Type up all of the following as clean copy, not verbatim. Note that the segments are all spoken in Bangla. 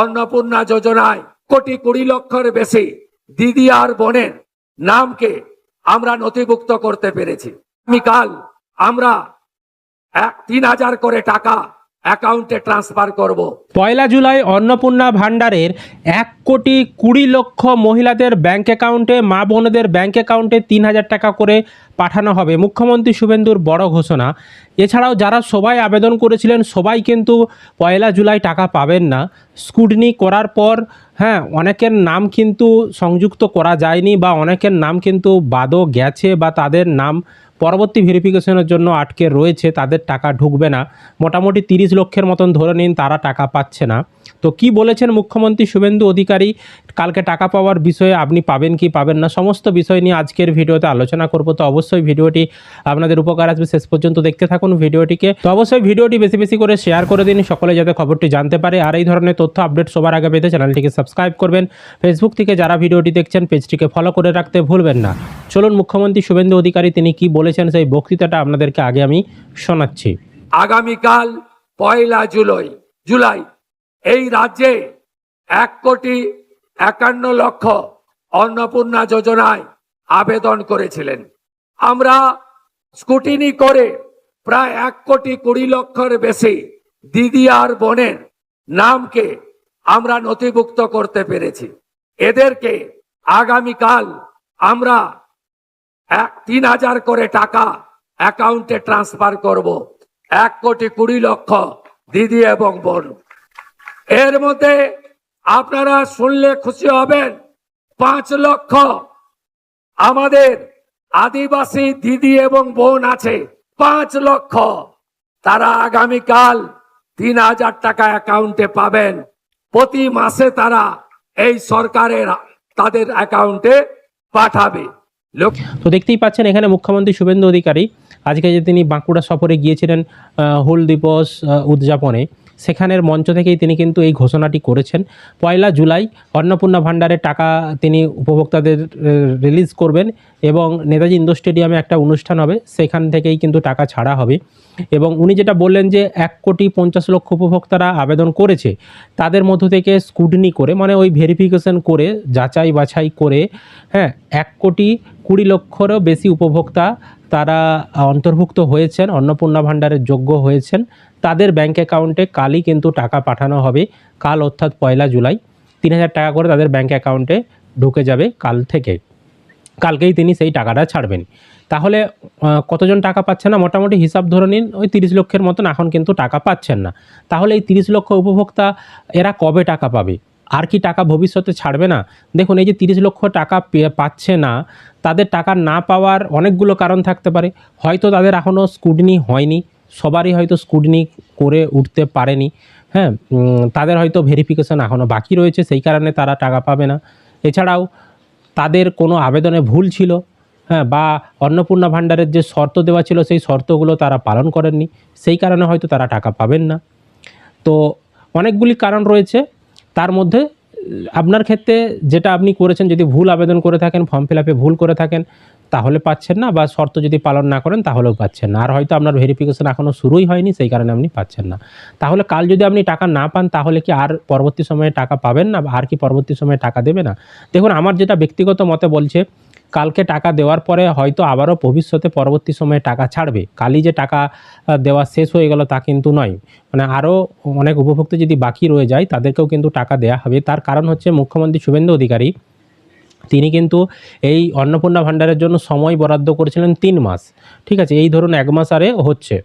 অন্নপূর্ণা যোজনায় 1,20,00,000-এর বেশি দিদি আর বোনের নামকে আমরা নথিভুক্ত করতে পেরেছি। আগামীকাল আমরা 3,000 করে টাকা অ্যাকাউন্টে ট্রান্সফার করব। 1 জুলাই অন্নপূর্ণা ভান্ডারের 1,20,00,000 মহিলাদের ব্যাংক অ্যাকাউন্টে, মা বোনদের ব্যাংক অ্যাকাউন্টে 3,000 টাকা করে পাঠানো হবে। মুখ্যমন্ত্রী শুভেন্দুর বড় ঘোষণা। এছাড়াও যারা সবাই আবেদন করেছিলেন সবাই কিন্তু 1 জুলাই টাকা পাবেন না। স্ক্রুটিনি করার পর অনেকের নাম কিন্তু সংযুক্ত করা যায়নি বা অনেকের নাম কিন্তু বাদও গেছে বা তাদের নাম পরবর্তী ভেরিফিকেশনের জন্য আটকে রয়েছে, তাদের টাকা ঢুকবে না। মোটামুটি 30 লক্ষের মতন ধরে নিন তারা টাকা পাচ্ছে না। তো কি বলেছেন মুখ্যমন্ত্রী শুভেন্দু অধিকারী কালকে টাকা পাওয়ার বিষয়ে, আপনি পাবেন কি পাবেন না, সমস্ত বিষয় নিয়ে আজকের ভিডিওতে আলোচনা করব। তো অবশ্যই ভিডিওটি আপনাদের উপকার আসবে, শেষ পর্যন্ত দেখতে থাকুন ভিডিওটিকে। তো অবশ্যই ভিডিওটি বেশি বেশি করে শেয়ার করে দিন, সকলে যাতে খবরটি জানতে পারে। আর এই ধরনের তথ্য আপডেট সবার আগে পেতে চ্যানেলটিকে সাবস্ক্রাইব করবেন। ফেসবুক থেকে যারা ভিডিওটি দেখছেন পেজটিকে ফলো করে রাখতে ভুলবেন না। চলুন মুখ্যমন্ত্রী শুভেন্দু অধিকারী তিনি কি বলেছেন সেই বক্তৃতাটা আপনাদেরকে আগে আমি শোনাচ্ছি। আগামীকাল 1 জুলাই এই রাজ্যে 1,51,00,000 অন্নপূর্ণা যোজনায় আবেদন করেছিলেন। আমরা স্ক্রুটিনি করে প্রায় 1,20,00,000-এর বেশি দিদি আর বোনের নামকে আমরা নথিভুক্ত করতে পেরেছি। এদেরকে আগামীকাল আমরা 3,000 করে টাকা অ্যাকাউন্টে ট্রান্সফার করব। 1,20,00,000 দিদি এবং বোন। এর মধ্যে আপনারা শুনলে খুশি হবেন, 5 লক্ষ আমাদের আদিবাসী দিদি এবং বোন আছে। 5 লক্ষ তারা আগামীকাল 3,000 টাকা অ্যাকাউন্টে পাবেন। প্রতি মাসে তারা এই সরকারের তাদের অ্যাকাউন্টে পাঠাবে। তো দেখতেই পাচ্ছেন এখানে মুখ্যমন্ত্রী শুভেন্দু অধিকারী আজকে যে তিনি বাঁকুড়া সফরে গিয়েছিলেন হুল দিবস উদযাপনে, সেখানের মঞ্চ থেকেই তিনি কিন্তু এই ঘোষণাটি করেছেন। 1 জুলাই অন্নপূর্ণা ভান্ডারের টাকা তিনি উপভোক্তাদের রিলিজ করবেন এবং নেতাজি ইন্ডোর স্টেডিয়ামে একটা অনুষ্ঠান হবে, সেখান থেকেই কিন্তু টাকা ছাড়া হবে। এবং উনি যেটা বললেন যে 1,50,00,000 উপভোক্তারা আবেদন করেছে, তাদের মধ্য থেকে স্ক্রুটিনি করে মানে ওই ভেরিফিকেশন করে যাচাই বাছাই করে 1,20,00,000-এরও বেশি উপভোক্তা তারা অন্তর্ভুক্ত হয়েছেন, অন্নপূর্ণা ভান্ডারের যোগ্য হয়েছেন। তাদের ব্যাংক অ্যাকাউন্টে কালই কিন্তু টাকা পাঠানো হবে। কাল অর্থাৎ 1 জুলাই 3,000 টাকা করে তাদের ব্যাংক অ্যাকাউন্টে ঢুকে যাবে কাল থেকে। কালকেই তিনি সেই টাকাটা ছাড়বেন। তাহলে কতজন টাকা পাচ্ছে না, মোটামুটি হিসাব ধরে নিন ওই 30 লক্ষের মতন এখন কিন্তু টাকা পাচ্ছেন না। তাহলে এই 30 লক্ষ উপভোক্তা এরা কবে টাকা পাবে? আর কি টাকা ভবিষ্যতে ছাড়বে না? দেখুন এই যে 30 লক্ষ টাকা পাচ্ছে না, তাদের টাকা না পাওয়ার অনেকগুলো কারণ থাকতে পারে। হয়তো তাদের এখনও স্ক্রুটিনি হয়নি, সবারই হয়তো স্ক্রুটিনি করে উঠতে পারেনি, তাদের হয়তো ভেরিফিকেশন এখনও বাকি রয়েছে, সেই কারণে তারা টাকা পাবে না। এছাড়াও তাদের কোনো আবেদনে ভুল ছিল, বা অন্নপূর্ণা ভান্ডারের যে শর্ত দেওয়া ছিল সেই শর্তগুলো তারা পালন করেননি, সেই কারণে হয়তো তারা টাকা পাবেন না। তো অনেকগুলি কারণ রয়েছে। তার মধ্যে আপনার ক্ষেত্রে যেটা আপনি করেছেন, যদি ভুল আবেদন করে থাকেন, ফর্ম ফিল আপে ভুল করে থাকেন, তাহলে পাচ্ছেন না, বা শর্ত যদি পালন না করেন তাহলেও পাচ্ছেন না। আর হয়তো আপনার ভেরিফিকেশন এখনও শুরুই হয়নি, সেই কারণে আপনি পাচ্ছেন না। তাহলে কাল যদি আপনি টাকা না পান তাহলে কি আর পরবর্তী সময়ে টাকা পাবেন না, আর কি পরবর্তী সময়ে টাকা দেবে না? দেখুন আমার যেটা ব্যক্তিগত মতে বলছে, কালকে টাকা দেওয়ার পরে হয়তো আবারও ভবিষ্যতে পরবর্তী সময়ে টাকা ছাড়বে। কালই যে টাকা দেওয়া শেষ হয়ে গেল তা কিন্তু নয়, মানে আরও অনেক উপভোক্তা যদি বাকি রয়ে যায় তাদেরকেও কিন্তু টাকা দেওয়া হবে। তার কারণ হচ্ছে মুখ্যমন্ত্রী শুভেন্দু অধিকারী তিনি কিন্তু এই অন্নপূর্ণা ভান্ডারের জন্য সময় বরাদ্দ করেছিলেন 3 মাস। ঠিক আছে, এই ধরুন 1 মাস আরে হচ্ছে,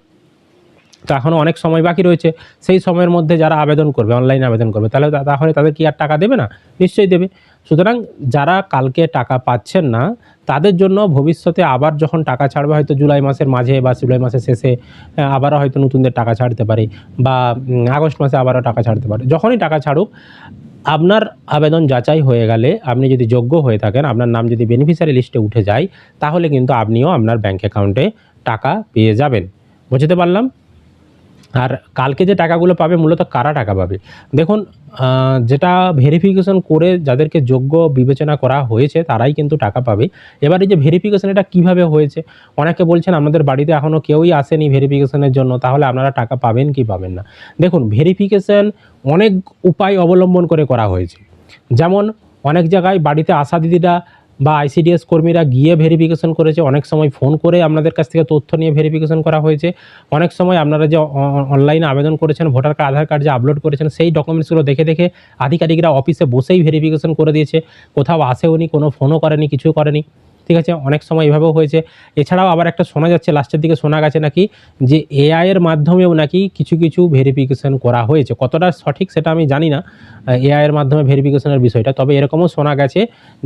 তো এখনও অনেক সময় বাকি রয়েছে। সেই সময়ের মধ্যে যারা আবেদন করবে, অনলাইনে আবেদন করবে, তাহলে তাদের কি আর টাকা দেবে না? নিশ্চয়ই দেবে। সুতরাং যারা কালকে টাকা পাচ্ছেন না তাদের জন্য ভবিষ্যতে আবার যখন টাকা ছাড়বে, হয়তো জুলাই মাসের মাঝে বা জুলাই মাসের শেষে আবারও হয়তো নতুনদের টাকা ছাড়তে পারে, বা আগস্ট মাসে আবারও টাকা ছাড়তে পারে। যখনই টাকা ছাড়ুক, আপনার আবেদন যাচাই হয়ে গেলে, আপনি যদি যোগ্য হয়ে থাকেন, আপনার নাম যদি বেনিফিশিয়ারি লিস্টে উঠে যায়, তাহলে কিন্তু আপনিও আপনার ব্যাঙ্ক অ্যাকাউন্টে টাকা পেয়ে যাবেন। বুঝতে পারলাম? আর কালকে যে টাকাগুলো পাবে মূলত কারা টাকা পাবে দেখুন, যেটা ভেরিফিকেশন করে যাদেরকে যোগ্য বিবেচনা করা হয়েছে তারাই কিন্তু টাকা পাবে। এবার এই যে ভেরিফিকেশন এটা কীভাবে হয়েছে, অনেকে বলছেন আমাদের বাড়িতে এখনও কেউই আসেনি ভেরিফিকেশনের জন্য, তাহলে আপনারা টাকা পাবেন কি পাবেন না। দেখুন, ভেরিফিকেশন অনেক উপায় অবলম্বন করে করা হয়েছে। যেমন অনেক জায়গায় বাড়িতে আশা দিদিরা বা আইসিডিএস কর্মীরা গিয়ে ভেরিফিকেশন করেছে, অনেক সময় ফোন করে আপনাদের কাছ থেকে তথ্য নিয়ে ভেরিফিকেশন করা হয়েছে, অনেক সময় আপনারা যে অনলাইনে আবেদন করেছেন ভোটার কার্ড আধার কার্ড যে আপলোড করেছেন সেই ডকুমেন্টসগুলো দেখে দেখে আধিকারিকরা অফিসে বসেই ভেরিফিকেশন করে দিয়েছে, কোথাও আসেওনি, কোনো ফোনও করেনি, কিছু করেনি। ঠিক আছে, অনেক সময় এভাবেও হয়েছে। এছাড়াও আবার একটা শোনা যাচ্ছে, লাস্টের দিকে শোনা গেছে নাকি যে এআইয়ের মাধ্যমেও নাকি কিছু কিছু ভেরিফিকেশন করা হয়েছে, কতটা সঠিক সেটা আমি জানি না এআইয়ের মাধ্যমে ভেরিফিকেশনের বিষয়টা, তবে এরকমও শোনা গেছে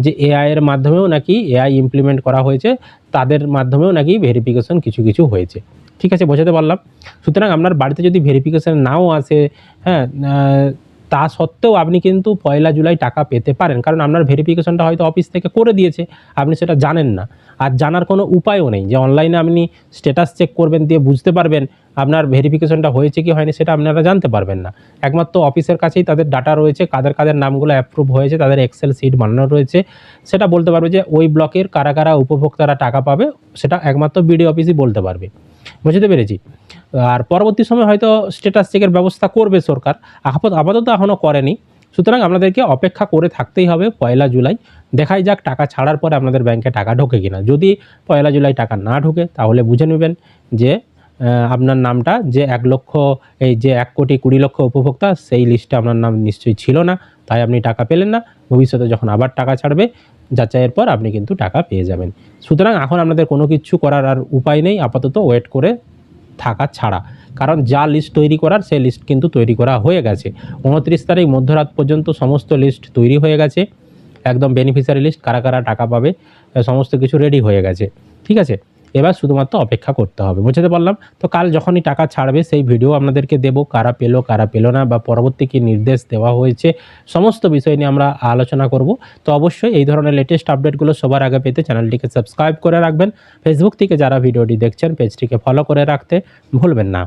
যে এআইয়ের মাধ্যমেও নাকি এআই ইমপ্লিমেন্ট করা হয়েছে, তাদের মাধ্যমেও নাকি ভেরিফিকেশন কিছু কিছু হয়েছে। ঠিক আছে, বোঝাতে পারলাম। সুতরাং আপনার বাড়িতে যদি ভেরিফিকেশন নাও আসে, হ্যাঁ, তা সত্ত্বেও আপনি কিন্তু 1 জুলাই টাকা পেতে পারেন, কারণ আপনার ভেরিফিকেশনটা হয়তো অফিস থেকে করে দিয়েছে, আপনি সেটা জানেন না, আর জানার কোনো উপায়ও নেই যে অনলাইনে আপনি স্ট্যাটাস চেক করবেন, দিয়ে বুঝতে পারবেন আপনার ভেরিফিকেশনটা হয়েছে কি হয়নি, সেটা আপনারা জানতে পারবেন না। একমাত্র অফিসের কাছেই তাদের ডাটা রয়েছে, কাদের কাদের নামগুলো অ্যাপ্রুভ হয়েছে, তাদের এক্সেল শিট বানানো রয়েছে, সেটা বলতে পারবে যে ওই ব্লকের কারা কারা উপভোক্তারা টাকা পাবে, সেটা একমাত্র বিডিও অফিসই বলতে পারবে। বুঝতে পেরেছি। আর পরবর্তী সময় হয়তো স্ট্যাটাস চেকের ব্যবস্থা করবে সরকার, আপাতত এখনও করেনি। সুতরাং আপনাদেরকে অপেক্ষা করে থাকতেই হবে 1 জুলাই। দেখাই যাক টাকা ছাড়ার পরে আপনাদের ব্যাংকে টাকা ঢোকে কিনা। যদি 1 জুলাই টাকা না ঢোকে তাহলে বুঝে নেবেন যে আপনার নামটা যে 1,20,00,000 উপভোক্তা সেই লিস্টে আপনার নাম নিশ্চয়ই ছিল না, তাই আপনি টাকা পেলেন না। ভবিষ্যতে যখন আবার টাকা ছাড়বে যাচাইয়ের পর আপনি কিন্তু টাকা পেয়ে যাবেন। সুতরাং এখন আপনাদের কোনো কিছু করার আর উপায় নেই, আপাতত ওয়েট করে থাকা ছাড়া, কারণ যা লিস্ট তৈরি করার সেই লিস্ট কিন্তু তৈরি করা হয়ে গেছে। 29 তারিখ মধ্যরাত পর্যন্ত সমস্ত লিস্ট তৈরি হয়ে গেছে, একদম বেনিফিশিয়ারি লিস্ট, কারা কারা টাকা পাবে সমস্ত কিছু রেডি হয়ে গেছে। ঠিক আছে, এবার শুধুমাত্র অপেক্ষা করতে হবে। বুঝতে পারলাম। তো কাল যখনই টাকা ছাড়বে সেই ভিডিও আপনাদেরকে দেবো, কারা পেলো কারা পেলো না, বা পরবর্তী কী নির্দেশ দেওয়া হয়েছে, সমস্ত বিষয় নিয়ে আমরা আলোচনা করব। তো অবশ্যই এই ধরনের লেটেস্ট আপডেটগুলো সবার আগে পেতে চ্যানেলটিকে সাবস্ক্রাইব করে রাখবেন। ফেসবুক থেকে যারা ভিডিওটি দেখছেন পেজটিকে ফলো করে রাখতে ভুলবেন না।